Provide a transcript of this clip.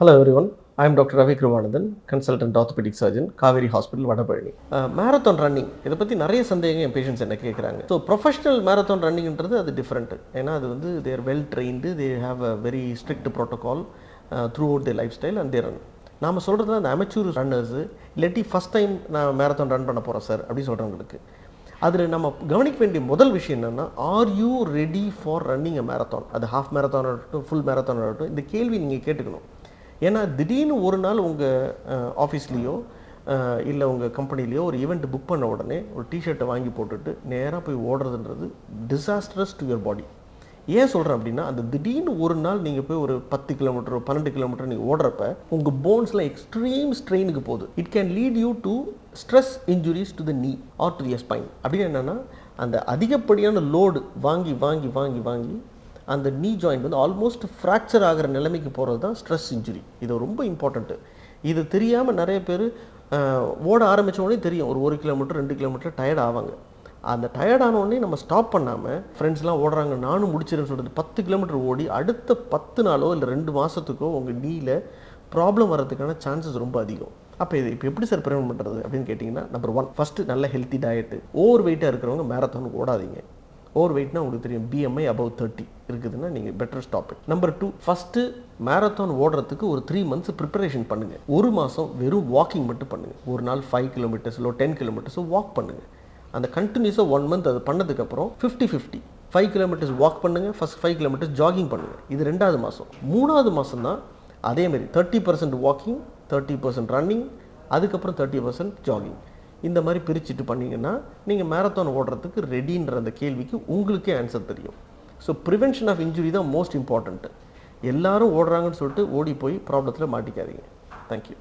Hello everyone, I am Dr. Ravi Kirubanandan, consultant orthopedic surgeon, Kauvery Hospital, Vadapalani. Marathon running, இதை பற்றி நிறைய சந்தேகங்கள் என் patients என்ன கேட்குறாங்க. ஸோ ப்ரொஃபஷனல் மேரத்தான் ரன்னிங்ன்றது அது டிஃப்ரெண்ட்டு. ஏன்னா அது வந்து they're well trained, they have a very strict protocol throughout the lifestyle and they run. நாம் சொல்கிறது அந்த அமெச்சூர் ரன்னர்ஸு இல்லாட்டி ஃபஸ்ட் டைம் நான் மேரத்தான் ரன் பண்ண போகிறேன் சார் அப்படின்னு சொல்கிறவங்களுக்கு அதில் நம்ம கவனிக்க வேண்டிய முதல் விஷயம் என்னென்னா, are you ready for running a marathon? அது ஹாஃப் மேரத்தான் ஆகட்டும், ஃபுல் மேரத்தான் ஆகட்டும், இந்த கேள்வி நீங்கள் கேட்டுக்கணும். ஏன்னா திடீர்னு ஒரு நாள் உங்கள் ஆஃபீஸ்லேயோ இல்லை உங்கள் கம்பெனிலேயோ ஒரு ஈவெண்ட் புக் பண்ண உடனே ஒரு டிஷர்ட்டை வாங்கி போட்டுட்டு நேராக போய் ஓடுறதுன்றது டிசாஸ்ட்ரஸ் டு யுவர் பாடி. ஏன் சொல்கிறேன் அப்படின்னா, அந்த திடீர்னு ஒரு நாள் நீங்கள் போய் ஒரு 10 கிலோமீட்டர் 12 கிலோமீட்டர் நீங்கள் ஓடுறப்ப உங்கள் போன்ஸ்லாம் எக்ஸ்ட்ரீம் ஸ்ட்ரெயினுக்கு போகுது. It can lead you to stress injuries to the நீ ஆர் டு தி ஸ்பைன். அப்படின்னு என்னென்னா, அந்த அதிகப்படியான லோடு வாங்கி வாங்கி வாங்கி வாங்கி அந்த நீ ஜாயிண்ட் வந்து ஆல்மோஸ்ட் ஃப்ராக்சர் ஆகிற நிலைமைக்கு போகிறது தான் ஸ்ட்ரெஸ் இன்ஜுரி. இது ரொம்ப இம்பார்ட்டண்ட்டு. இது தெரியாமல் நிறைய பேர் ஓட ஆரம்பித்த உடனே தெரியும், ஒரு 1 கிலோமீட்டர் 2 கிலோமீட்டர் டயர்ட் ஆவாங்க. அந்த டயர்டானோடனே நம்ம ஸ்டாப் பண்ணாமல் ஃப்ரெண்ட்ஸ்லாம் ஓடுறாங்க நானும் முடிச்சிருன்னு சொல்கிறது 10 கிலோமீட்டர் ஓடி அடுத்த 10 நாளோ இல்லை 2 மாதத்துக்கோ உங்கள் நீயில் ப்ராப்ளம் வர்றதுக்கான சான்சஸ் ரொம்ப அதிகம். அப்போ இது இப்போ எப்படி சார் ப்ரிவென்ட் பண்ணுறது அப்படின்னு கேட்டிங்கன்னா, நம்பர் 1 ஃபஸ்ட்டு நல்ல ஹெல்த்தி டயட்டு. ஓவர் வெயிட்டாக இருக்கிறவங்க மேரத்தான் ஓடாதீங்க. ஓவர் வெயிட்னா உங்களுக்கு தெரியும், BMI above 30 இருக்குதுன்னா நீங்கள் better stop it. Number 2, first marathon ஓடுறதுக்கு ஒரு 3 months ப்ரிப்பரேஷன் பண்ணுங்கள். ஒரு மாதம் வெறும் வாக்கிங் மட்டும் பண்ணுங்கள். ஒரு நாள் 5 கிலோமீட்டர்ஸோ 10 கிலோமீட்டர்ஸோ வாக் பண்ணுங்கள். அந்த கண்டினியூஸாக 1 month அது பண்ணதுக்கப்புறம் 50-50 5 கிலோமீட்டர்ஸ் வாக் பண்ணுங்கள், ஃபஸ்ட் 5 கிலோமீட்டர்ஸ் ஜாகிங் பண்ணுங்கள். இது 2வது மாதம். 3வது மாதம் தான் அதேமாரி 30% வாக்கிங், 30% ரன்னிங், அதுக்கப்புறம் 30% ஜாகிங். இந்த மாதிரி பிரிச்சுட்டு பண்ணிங்கன்னா நீங்கள் மேரத்தான் ஓடுறதுக்கு ரெடின்ற அந்த கேள்விக்கு உங்களுக்கே ஆன்சர் தெரியும். ஸோ ப்ரிவென்ஷன் ஆஃப் இன்ஜுரி தான் மோஸ்ட் இம்பார்ட்டண்ட்டு. எல்லாரும் ஓடுறாங்கன்னு சொல்லிட்டு ஓடி போய் ப்ராப்ளத்தில் மாட்டிக்காதீங்க. தேங்க்யூ.